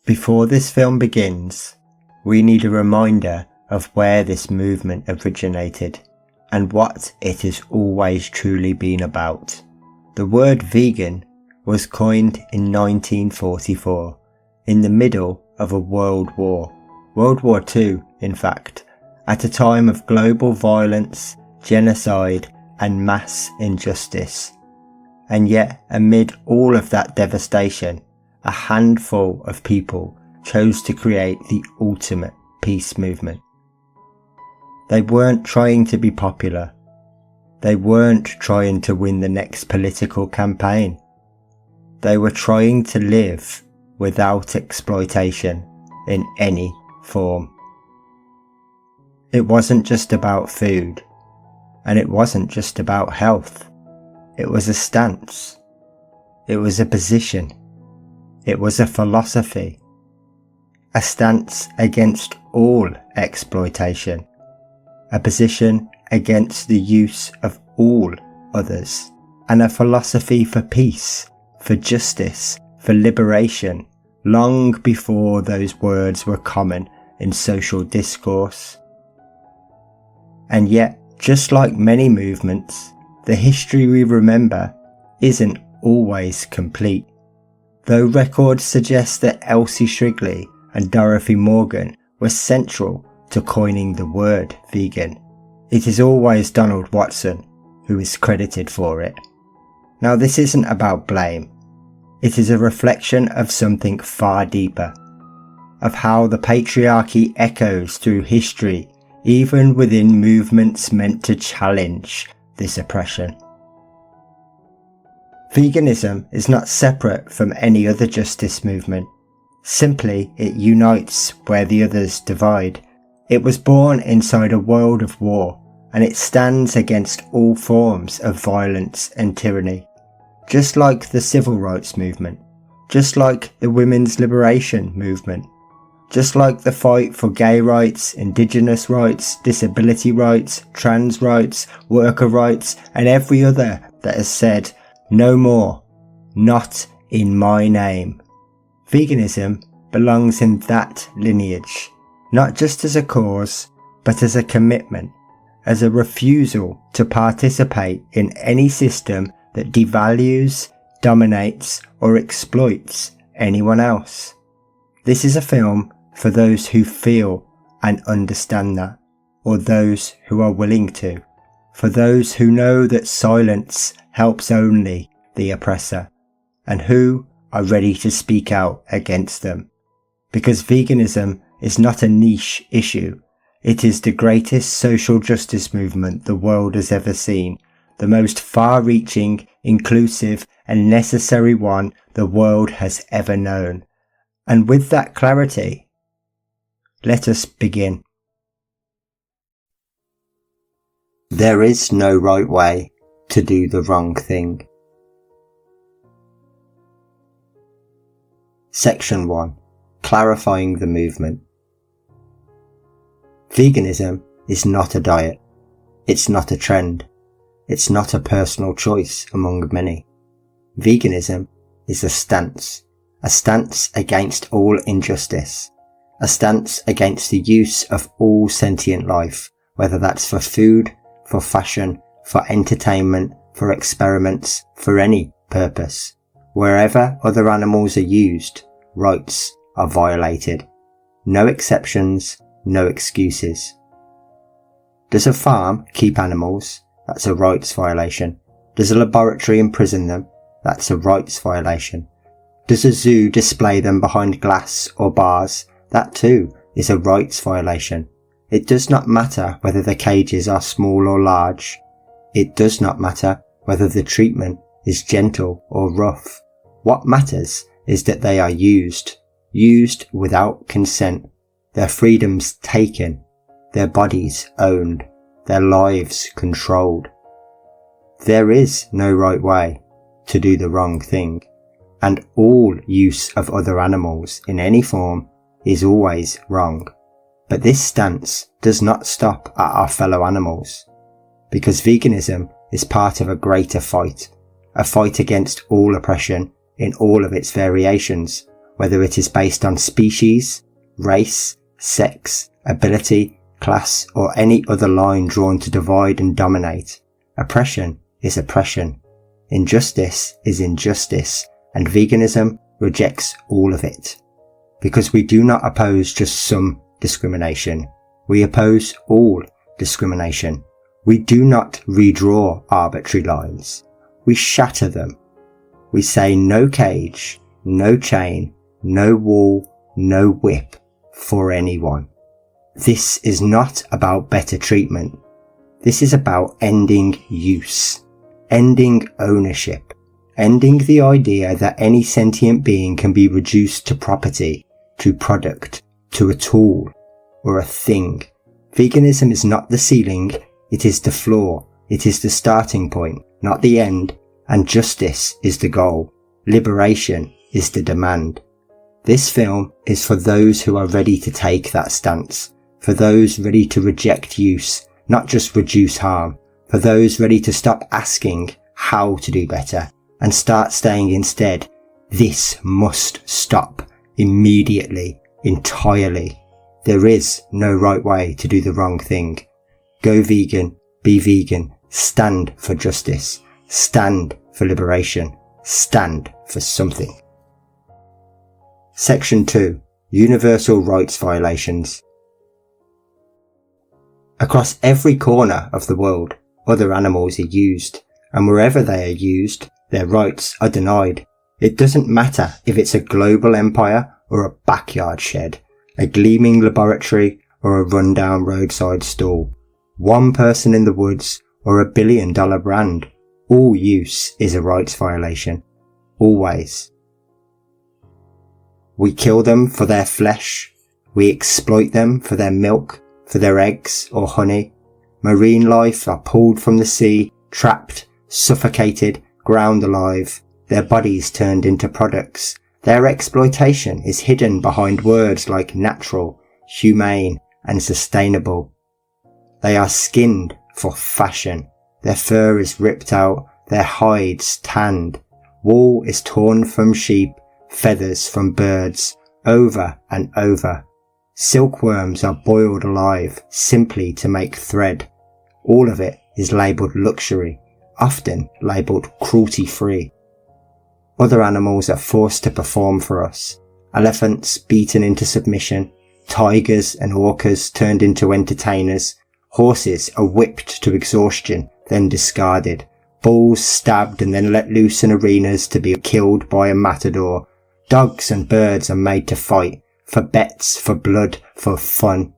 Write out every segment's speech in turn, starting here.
Before this film begins, we need a reminder of where this movement originated and what it has always truly been about. The word vegan was coined in 1944, in the middle of a world war, World War II in fact, at a time of global violence, genocide and mass injustice. And yet, amid all of that devastation, a handful of people chose to create the ultimate peace movement. They weren't trying to be popular. They weren't trying to win the next political campaign. They were trying to live without exploitation in any form. It wasn't just about food, and it wasn't just about health. It was a stance. It was a position. It was a philosophy. A stance against all exploitation. A position against the use of all others. And a philosophy for peace, for justice, for liberation, long before those words were common in social discourse. And yet, just like many movements, the history we remember isn't always complete. Though records suggest that Elsie Shrigley and Dorothy Morgan were central to coining the word vegan, it is always Donald Watson who is credited for it. Now, this isn't about blame. It is a reflection of something far deeper, of how the patriarchy echoes through history, even within movements meant to challenge this oppression. Veganism is not separate from any other justice movement. Simply, it unites where the others divide. It was born inside a world of war, and it stands against all forms of violence and tyranny. Just like the civil rights movement, just like the women's liberation movement, just like the fight for gay rights, indigenous rights, disability rights, trans rights, worker rights, and every other that has said, no more, not in my name. Veganism belongs in that lineage, not just as a cause, but as a commitment, as a refusal to participate in any system that devalues, dominates, or exploits anyone else. This is a film for those who feel and understand that, or those who are willing to, for those who know that silence helps only the oppressor, and who are ready to speak out against them. Because veganism is not a niche issue. It is the greatest social justice movement the world has ever seen, the most far-reaching, inclusive, and necessary one the world has ever known. And with that clarity, let us begin. There is no right way to do the wrong thing. Section 1. Clarifying the movement. Veganism is not a diet. It's not a trend. It's not a personal choice among many. Veganism is a stance against all injustice, a stance against the use of all sentient life, whether that's for food, for fashion, for entertainment, for experiments, for any purpose. Wherever other animals are used, rights are violated. No exceptions, no excuses. Does a farm keep animals? That's a rights violation. Does a laboratory imprison them? That's a rights violation. Does a zoo display them behind glass or bars? That too is a rights violation. It does not matter whether the cages are small or large. It does not matter whether the treatment is gentle or rough. What matters is that they are used without consent, their freedoms taken, their bodies owned, their lives controlled. There is no right way to do the wrong thing, and all use of other animals in any form is always wrong. But this stance does not stop at our fellow animals, because veganism is part of a greater fight, a fight against all oppression in all of its variations, whether it is based on species, race, sex, ability, class, or any other line drawn to divide and dominate. Oppression is oppression. Injustice is injustice, and veganism rejects all of it. Because we do not oppose just some discrimination. We oppose all discrimination. We do not redraw arbitrary lines. We shatter them. We say no cage, no chain, no wall, no whip for anyone. This is not about better treatment. This is about ending use, ending ownership, ending the idea that any sentient being can be reduced to property, to product, to a tool, or a thing. Veganism is not the ceiling, it is the floor, it is the starting point, not the end, and justice is the goal. Liberation is the demand. This film is for those who are ready to take that stance, for those ready to reject use, not just reduce harm, for those ready to stop asking how to do better and start saying instead, this must stop immediately, entirely. There is no right way to do the wrong thing. Go vegan, be vegan, stand for justice, stand for liberation, stand for something. Section 2. Universal rights violations. Across every corner of the world, other animals are used, and wherever they are used, their rights are denied. It doesn't matter if it's a global empire or a backyard shed, a gleaming laboratory or a rundown roadside stall, one person in the woods or $1 billion brand. All use is a rights violation. Always. We kill them for their flesh. We exploit them for their milk, for their eggs or honey. Marine life are pulled from the sea, trapped, suffocated, ground alive, their bodies turned into products. Their exploitation is hidden behind words like natural, humane, and sustainable. They are skinned for fashion. Their fur is ripped out, their hides tanned. Wool is torn from sheep, feathers from birds, over and over. Silkworms are boiled alive simply to make thread. All of it is labelled luxury, often labelled cruelty-free. Other animals are forced to perform for us. Elephants beaten into submission, tigers and orcas turned into entertainers, horses are whipped to exhaustion, then discarded, bulls stabbed and then let loose in arenas to be killed by a matador. Dogs and birds are made to fight, for bets, for blood, for fun.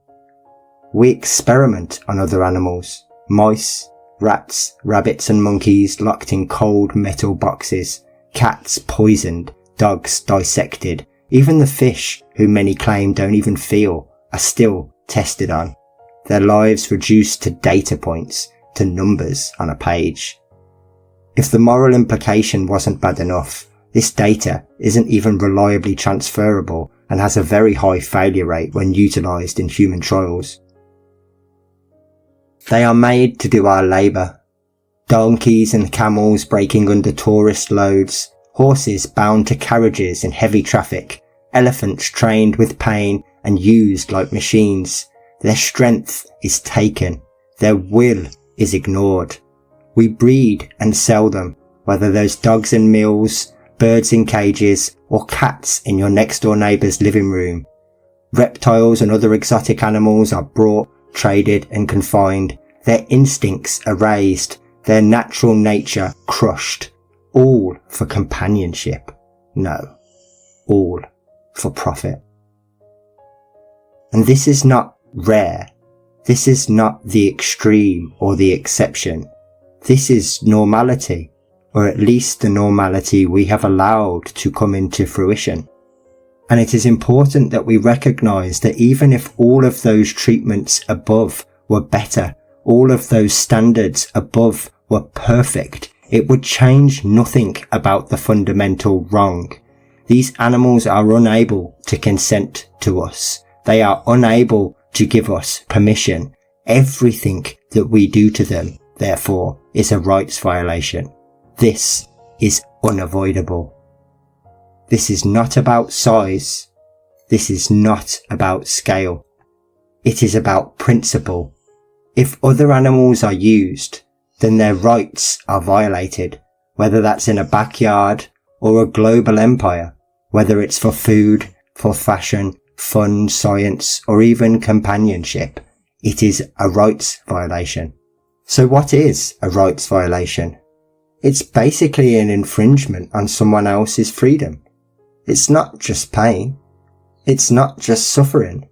We experiment on other animals. Mice, rats, rabbits and monkeys locked in cold metal boxes. Cats poisoned, dogs dissected. Even the fish, who many claim don't even feel, are still tested on. Their lives reduced to data points, to numbers on a page. If the moral implication wasn't bad enough, this data isn't even reliably transferable and has a very high failure rate when utilised in human trials. They are made to do our labour. Donkeys and camels breaking under tourist loads, horses bound to carriages in heavy traffic, elephants trained with pain and used like machines. Their strength is taken, their will is ignored. We breed and sell them, whether those dogs in mills, birds in cages, or cats in your next door neighbour's living room. Reptiles and other exotic animals are brought, traded and confined, their instincts erased, their natural nature crushed, all for companionship. No, all for profit. And this is not rare. This is not the extreme or the exception. This is normality, or at least the normality we have allowed to come into fruition. And it is important that we recognise that even if all of those treatments above were better, all of those standards above were perfect, it would change nothing about the fundamental wrong. These animals are unable to consent to us. They are unable to give us permission. Everything that we do to them, therefore, is a rights violation. This is unavoidable. This is not about size. This is not about scale. It is about principle. If other animals are used, then their rights are violated, whether that's in a backyard or a global empire, whether it's for food, for fashion, fun, science, or even companionship. It is a rights violation. So what is a rights violation? It's basically an infringement on someone else's freedom. It's not just pain. It's not just suffering.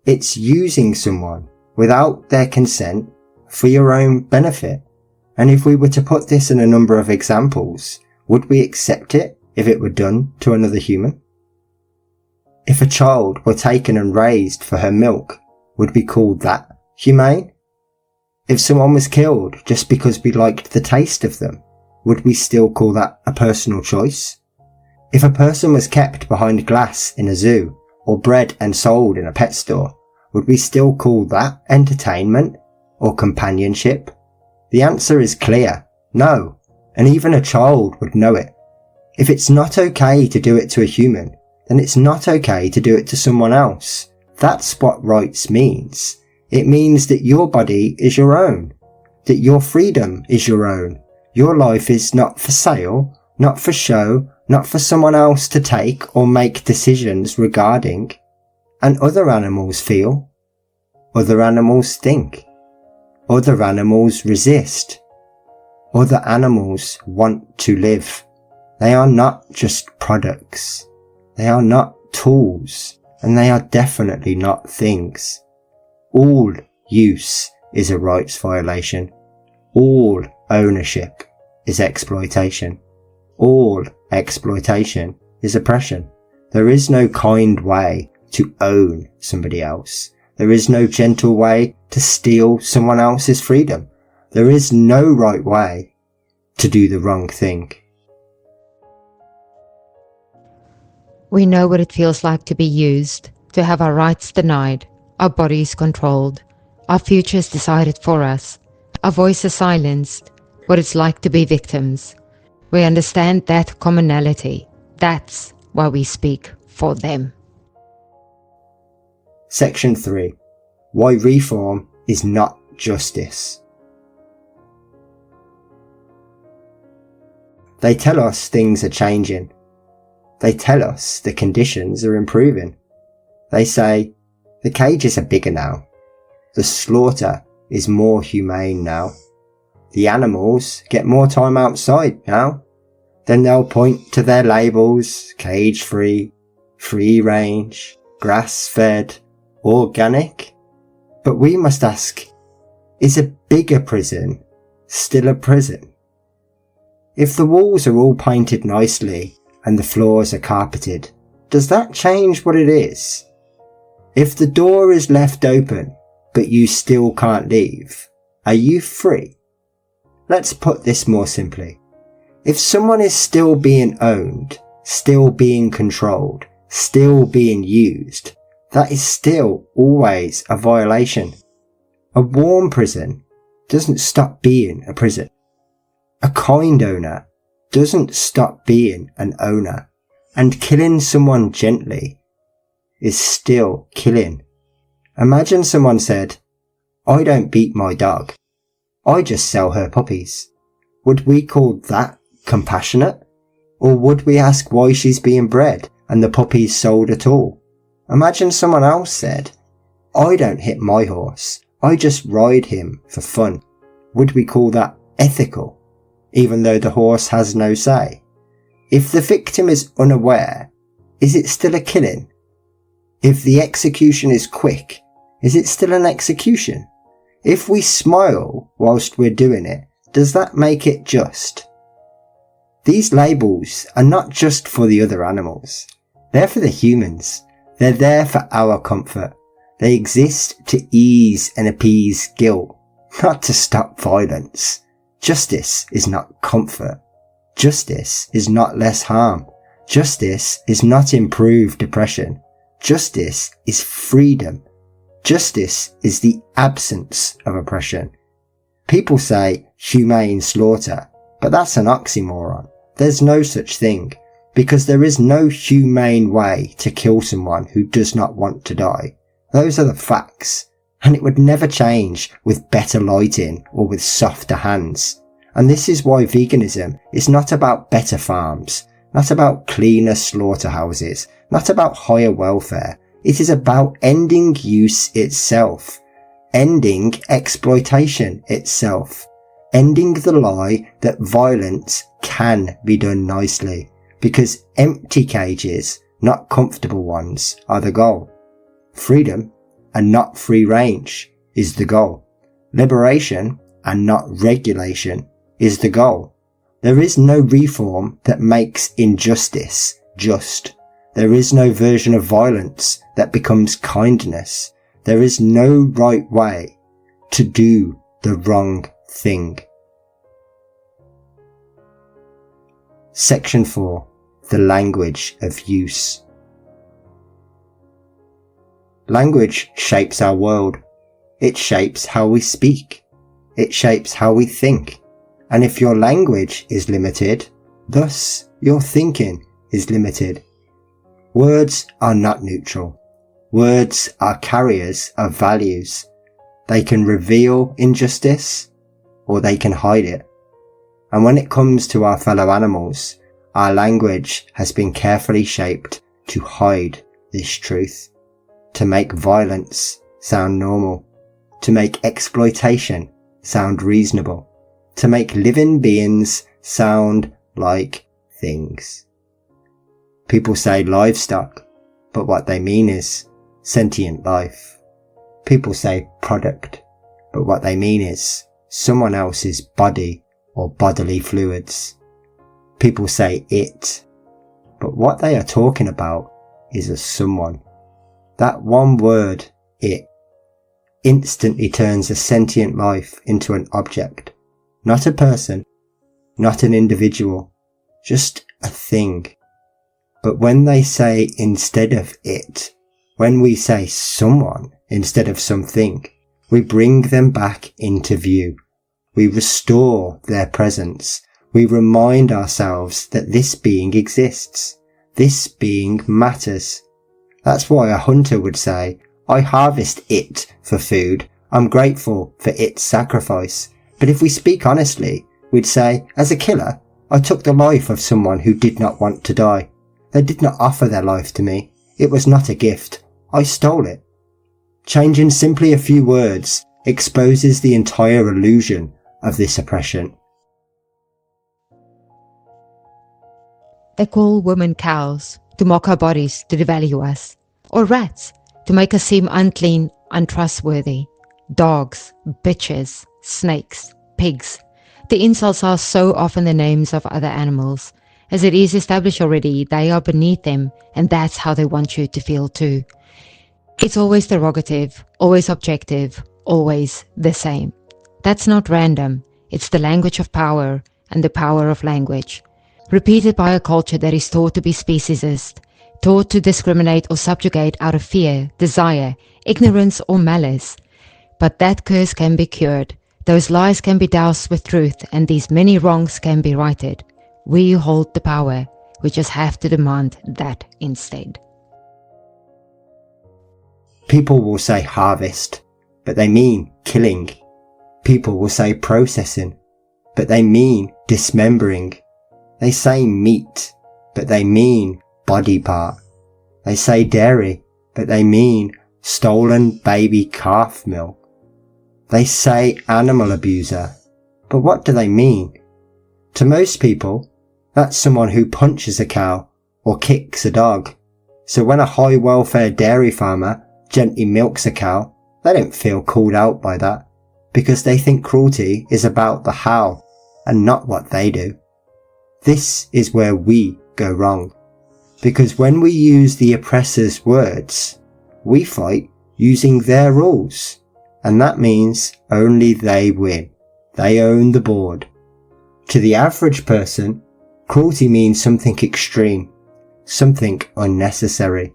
It's using someone without their consent for your own benefit. And if we were to put this in a number of examples, would we accept it if it were done to another human? If a child were taken and raised for her milk, would we call that humane? If someone was killed just because we liked the taste of them, would we still call that a personal choice? If a person was kept behind glass in a zoo or bred and sold in a pet store, would we still call that entertainment or companionship? The answer is clear, no, and even a child would know it. If it's not okay to do it to a human, then it's not okay to do it to someone else. That's what rights means. It means that your body is your own, that your freedom is your own. Your life is not for sale, not for show, not for someone else to take or make decisions regarding. And other animals feel. Other animals think. Other animals resist. Other animals want to live. They are not just products. They are not tools. And they are definitely not things. All use is a rights violation. All ownership is exploitation. All exploitation is oppression. There is no kind way to own somebody else. There is no gentle way to steal someone else's freedom. There is no right way to do the wrong thing. We know what it feels like to be used, to have our rights denied, our bodies controlled, our futures decided for us, our voices silenced, what it's like to be victims. We understand that commonality. That's why we speak for them. Section 3. Why reform is not justice. They tell us things are changing. They tell us the conditions are improving. They say, the cages are bigger now. The slaughter is more humane now. The animals get more time outside now. Then they'll point to their labels, cage-free, free-range, grass-fed, organic. But we must ask, is a bigger prison still a prison? If the walls are all painted nicely and the floors are carpeted, does that change what it is? If the door is left open, but you still can't leave, are you free? Let's put this more simply. If someone is still being owned, still being controlled, still being used, that is still always a violation. A warm prison doesn't stop being a prison. A kind owner doesn't stop being an owner. And killing someone gently is still killing. Imagine someone said, I don't beat my dog. I just sell her puppies. Would we call that compassionate? Or would we ask why she's being bred and the puppies sold at all? Imagine someone else said, I don't hit my horse. I just ride him for fun. Would we call that ethical, even though the horse has no say? If the victim is unaware, is it still a killing? If the execution is quick, is it still an execution? If we smile whilst we're doing it, does that make it just? These labels are not just for the other animals. They're for the humans. They're there for our comfort. They exist to ease and appease guilt, not to stop violence. Justice is not comfort. Justice is not less harm. Justice is not improved oppression. Justice is freedom. Justice is the absence of oppression. People say humane slaughter, but that's an oxymoron. There's no such thing. because there is no humane way to kill someone who does not want to die. Those are the facts, and it would never change with better lighting or with softer hands. And this is why veganism is not about better farms, not about cleaner slaughterhouses, not about higher welfare. It is about ending use itself, ending exploitation itself, ending the lie that violence can be done nicely, because empty cages, not comfortable ones, are the goal. Freedom and not free range is the goal. Liberation and not regulation is the goal. There is no reform that makes injustice just. There is no version of violence that becomes kindness. There is no right way to do the wrong thing. Section 4. The language of use. Language shapes our world. It shapes how we speak. It shapes how we think. And if your language is limited, thus your thinking is limited. Words are not neutral. Words are carriers of values. They can reveal injustice, or they can hide it. And when it comes to our fellow animals, our language has been carefully shaped to hide this truth, to make violence sound normal, to make exploitation sound reasonable, to make living beings sound like things. People say livestock, but what they mean is sentient life. People say product, but what they mean is someone else's body or bodily fluids. People say it, but what they are talking about is a someone. That one word, it, instantly turns a sentient life into an object. Not a person, not an individual, just a thing. But when they say instead of it, when we say someone instead of something, we bring them back into view. We restore their presence. We remind ourselves that this being exists. This being matters. That's why a hunter would say, I harvest it for food. I'm grateful for its sacrifice. But if we speak honestly, we'd say, as a killer, I took the life of someone who did not want to die. They did not offer their life to me. It was not a gift. I stole it. Changing simply a few words exposes the entire illusion of this oppression. They call women cows to mock our bodies, to devalue us, or rats to make us seem unclean, untrustworthy, dogs, bitches, snakes, pigs. The insults are so often the names of other animals. As it is established already, they are beneath them, and that's how they want you to feel too. It's always derogative, always objective, always the same. That's not random. It's the language of power and the power of language. Repeated by a culture that is taught to be speciesist, taught to discriminate or subjugate out of fear, desire, ignorance or malice. But that curse can be cured. Those lies can be doused with truth, and these many wrongs can be righted. We hold the power. We just have to demand that instead. People will say harvest, but they mean killing. People will say processing, but they mean dismembering. They say meat, but they mean body part. They say dairy, but they mean stolen baby calf milk. They say animal abuser, but what do they mean? To most people, that's someone who punches a cow or kicks a dog. So when a high welfare dairy farmer gently milks a cow, they don't feel called out by that, because they think cruelty is about the how and not what they do. This is where we go wrong, because when we use the oppressor's words, we fight using their rules, and that means only they win. They own the board. To the average person, cruelty means something extreme, something unnecessary.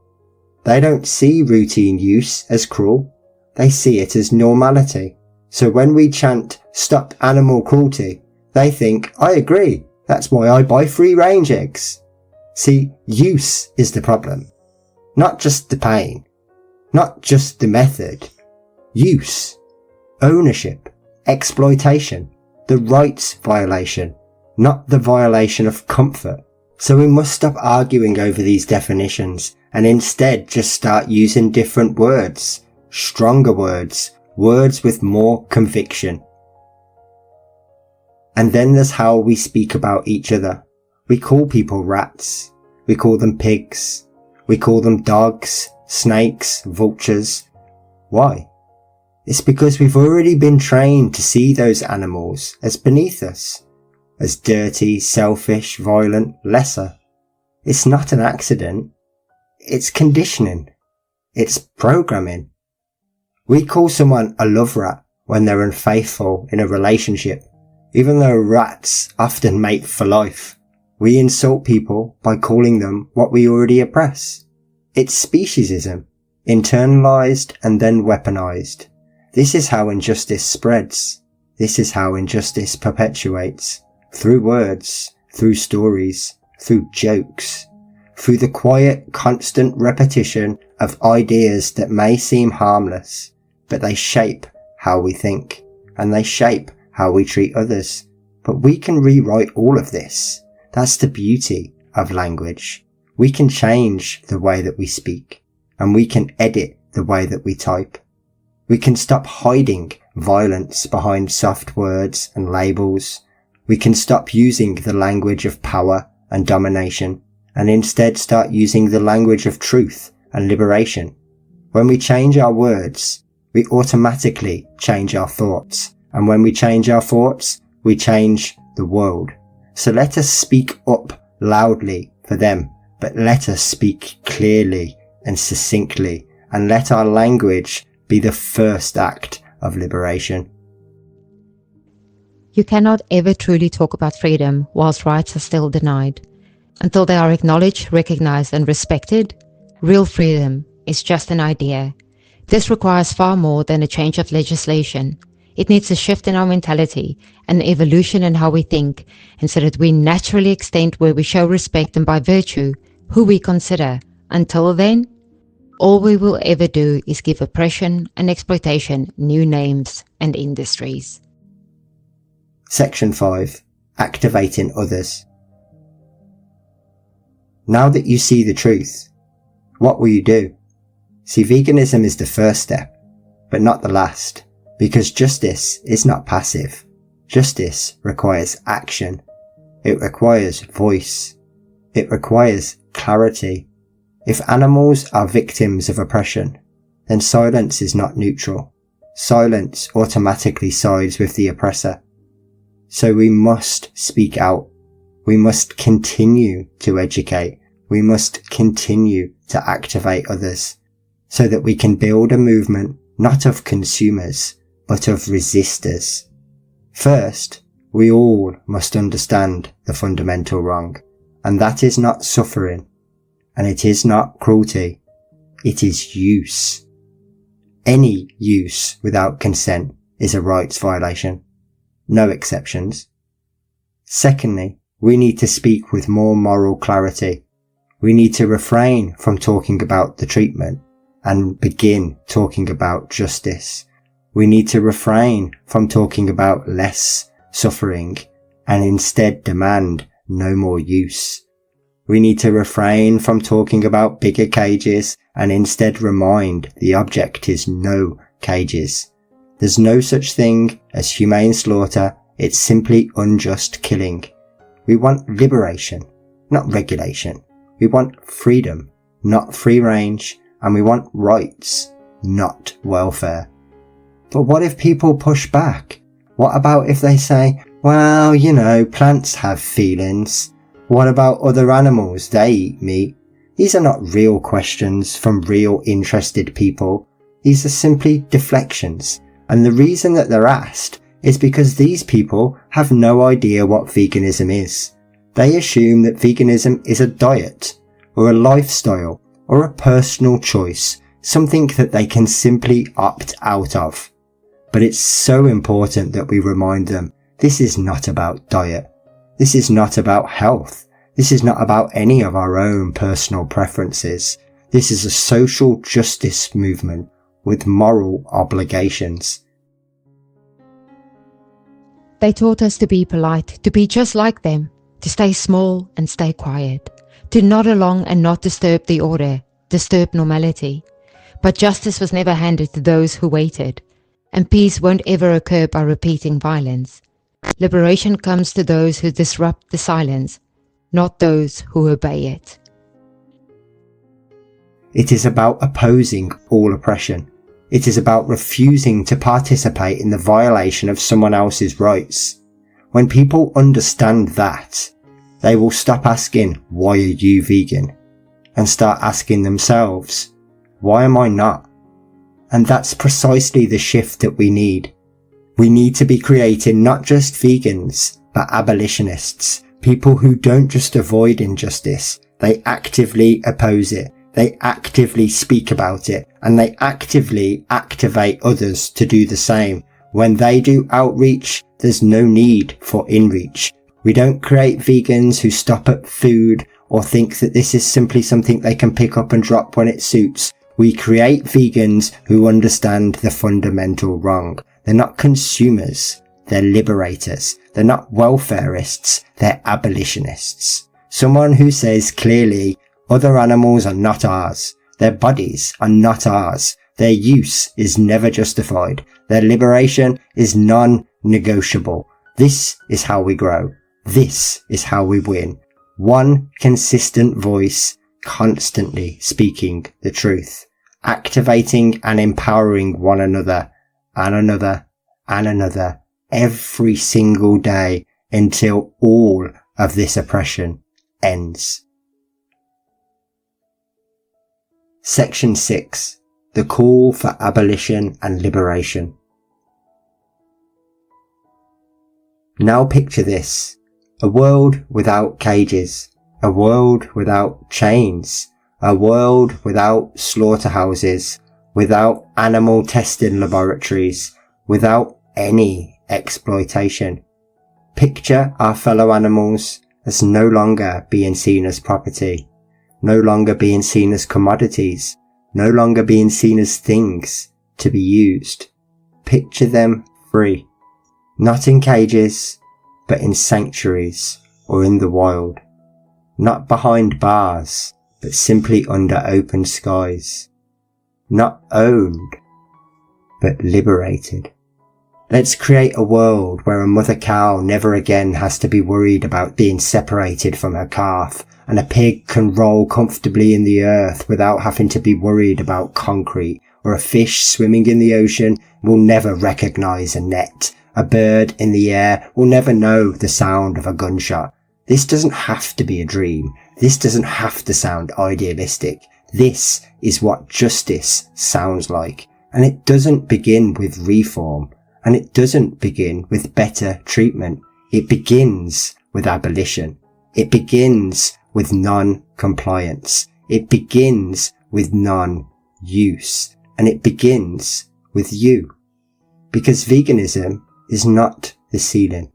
They don't see routine use as cruel, they see it as normality. So when we chant, stop animal cruelty, they think, I agree, that's why I buy free range eggs. See, use is the problem. Not just the pain. Not just the method. Use. Ownership. Exploitation. The rights violation. Not the violation of comfort. So we must stop arguing over these definitions and instead just start using different words. Stronger words. Words with more conviction. And then there's how we speak about each other. We call people rats. We call them pigs. We call them dogs, snakes, vultures. Why? It's because we've already been trained to see those animals as beneath us, as dirty, selfish, violent, lesser. It's not an accident. It's conditioning. It's programming. We call someone a love rat when they're unfaithful in a relationship, even though rats often mate for life. We insult people by calling them what we already oppress. It's speciesism, internalized and then weaponized. This is how injustice spreads. This is how injustice perpetuates. Through words, through stories, through jokes, through the quiet, constant repetition of ideas that may seem harmless, but they shape how we think, and they shape how we treat others. But we can rewrite all of this. That's the beauty of language. We can change the way that we speak, and we can edit the way that we type. We can stop hiding violence behind soft words and labels. We can stop using the language of power and domination, and instead start using the language of truth and liberation. When we change our words, we automatically change our thoughts, and when we change our thoughts, we change the world. So let us speak up loudly for them, but let us speak clearly and succinctly, and let our language be the first act of liberation. You cannot ever truly talk about freedom whilst rights are still denied. Until they are acknowledged, recognized, and respected, real freedom is just an idea. This requires far more than a change of legislation. It needs a shift in our mentality, an evolution in how we think, and so that we naturally extend where we show respect and by virtue, who we consider. Until then, all we will ever do is give oppression and exploitation new names and industries. Section 5. Activating others. Now that you see the truth, what will you do? See, veganism is the first step, but not the last. Because justice is not passive. Justice requires action. It requires voice. It requires clarity. If animals are victims of oppression, then silence is not neutral. Silence automatically sides with the oppressor. So we must speak out. We must continue to educate. We must continue to activate others so that we can build a movement not of consumers, but of resistors. First, we all must understand the fundamental wrong, and that is not suffering, and it is not cruelty, it is use. Any use without consent is a rights violation. No exceptions. Secondly, we need to speak with more moral clarity. We need to refrain from talking about the treatment and begin talking about justice. We need to refrain from talking about less suffering and instead demand no more use. We need to refrain from talking about bigger cages and instead remind the object is no cages. There's no such thing as humane slaughter, it's simply unjust killing. We want liberation, not regulation. We want freedom, not free range, and we want rights, not welfare. But what if people push back? What about if they say, well, plants have feelings. What about other animals? They eat meat. These are not real questions from real interested people. These are simply deflections. And the reason that they're asked is because these people have no idea what veganism is. They assume that veganism is a diet, or a lifestyle, or a personal choice, something that they can simply opt out of. But it's so important that we remind them, this is not about diet. This is not about health. This is not about any of our own personal preferences. This is a social justice movement with moral obligations. They taught us to be polite, to be just like them, to stay small and stay quiet, to nod along and not disturb the order, disturb normality. But justice was never handed to those who waited, and peace won't ever occur by repeating violence. Liberation comes to those who disrupt the silence, not those who obey it. It is about opposing all oppression. It is about refusing to participate in the violation of someone else's rights. When people understand that, they will stop asking, "Why are you vegan?" and start asking themselves, "Why am I not?" And that's precisely the shift that we need. We need to be creating not just vegans, but abolitionists, people who don't just avoid injustice, they actively oppose it. They actively speak about it, and they actively activate others to do the same. When they do outreach, there's no need for inreach. We don't create vegans who stop at food or think that this is simply something they can pick up and drop when it suits. We create vegans who understand the fundamental wrong. They're not consumers, they're liberators. They're not welfareists, they're abolitionists. Someone who says clearly, other animals are not ours. Their bodies are not ours. Their use is never justified. Their liberation is non-negotiable. This is how we grow. This is how we win. One consistent voice, constantly speaking the truth, activating and empowering one another, and another, and another, every single day until all of this oppression ends. Section 6. The Call for Abolition and Liberation. Now picture this. A world without cages. A world without chains. A world without slaughterhouses. Without animal testing laboratories. Without any exploitation. Picture our fellow animals as no longer being seen as property. No longer being seen as commodities, no longer being seen as things to be used. Picture them free, not in cages, but in sanctuaries or in the wild. Not behind bars, but simply under open skies. Not owned, but liberated. Let's create a world where a mother cow never again has to be worried about being separated from her calf, and a pig can roll comfortably in the earth without having to be worried about concrete, or a fish swimming in the ocean will never recognize a net. A bird in the air will never know the sound of a gunshot. This doesn't have to be a dream. This doesn't have to sound idealistic. This is what justice sounds like. And it doesn't begin with reform. And it doesn't begin with better treatment. It begins with abolition. It begins with non-compliance. It begins with non-use. And it begins with you. Because veganism is not the ceiling.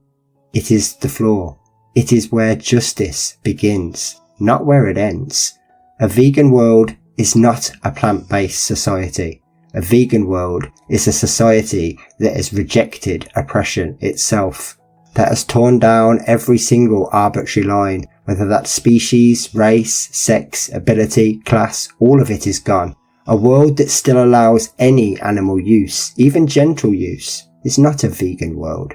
It is the floor. It is where justice begins, not where it ends. A vegan world is not a plant-based society. A vegan world is a society that has rejected oppression itself, that has torn down every single arbitrary line, whether that's species, race, sex, ability, class, all of it is gone. A world that still allows any animal use, even gentle use, is not a vegan world.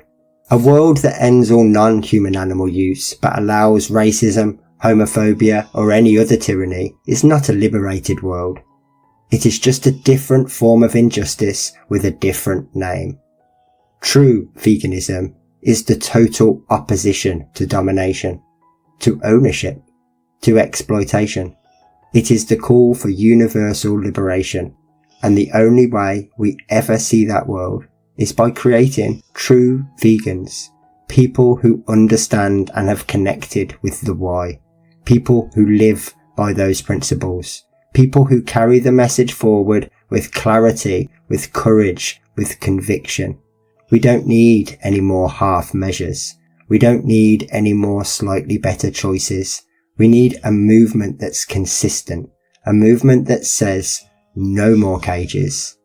A world that ends all non-human animal use but allows racism, homophobia or any other tyranny is not a liberated world. It is just a different form of injustice with a different name. True veganism is the total opposition to domination, to ownership, to exploitation. It is the call for universal liberation, and the only way we ever see that world is by creating true vegans, people who understand and have connected with the why, people who live by those principles, people who carry the message forward with clarity, with courage, with conviction. We don't need any more half measures. We don't need any more slightly better choices. We need a movement that's consistent, a movement that says no more cages,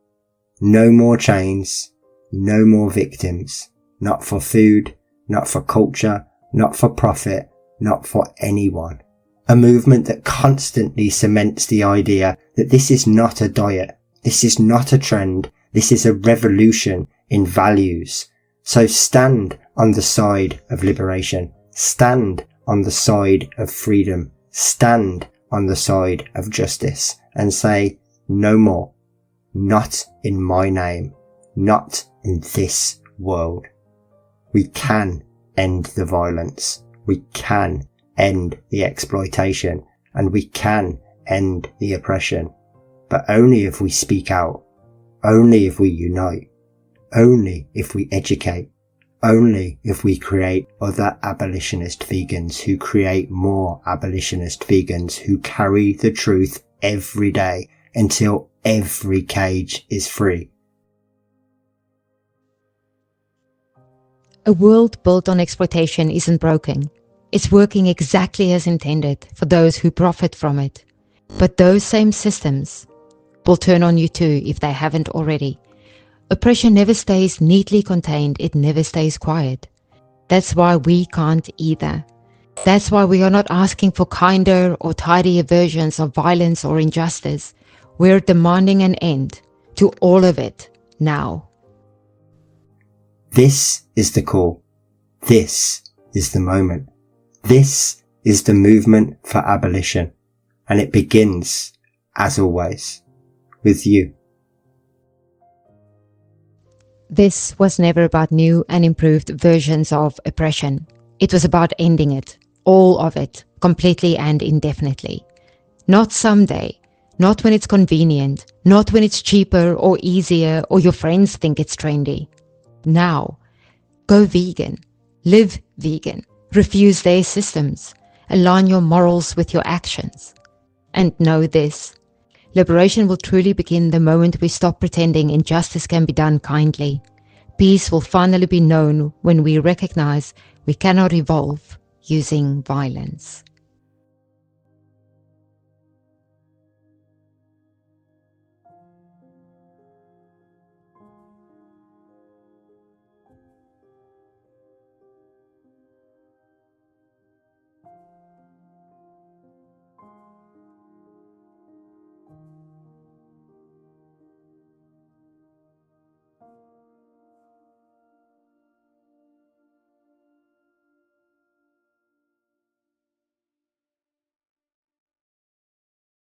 no more chains, no more victims, not for food, not for culture, not for profit, not for anyone. A movement that constantly cements the idea that this is not a diet, this is not a trend, this is a revolution in values. So stand on the side of liberation, stand on the side of freedom, stand on the side of justice, and say no more, not in my name, not in this world. We can end the violence, we can end the exploitation, and we can end the oppression, but only if we speak out, only if we unite, only if we educate, only if we create other abolitionist vegans who create more abolitionist vegans who carry the truth every day until every cage is free. A world built on exploitation isn't broken. It's working exactly as intended for those who profit from it. But those same systems will turn on you too if they haven't already. Oppression never stays neatly contained, it never stays quiet. That's why we can't either. That's why we are not asking for kinder or tidier versions of violence or injustice. We're demanding an end to all of it now. This is the call. This is the moment. This is the movement for abolition. And it begins, as always, with you. This was never about new and improved versions of oppression. It was about ending it, all of it, completely and indefinitely. Not someday, not when it's convenient, not when it's cheaper or easier or your friends think it's trendy. Now, go vegan, live vegan, refuse their systems, align your morals with your actions. And know this. Liberation will truly begin the moment we stop pretending injustice can be done kindly. Peace will finally be known when we recognize we cannot evolve using violence.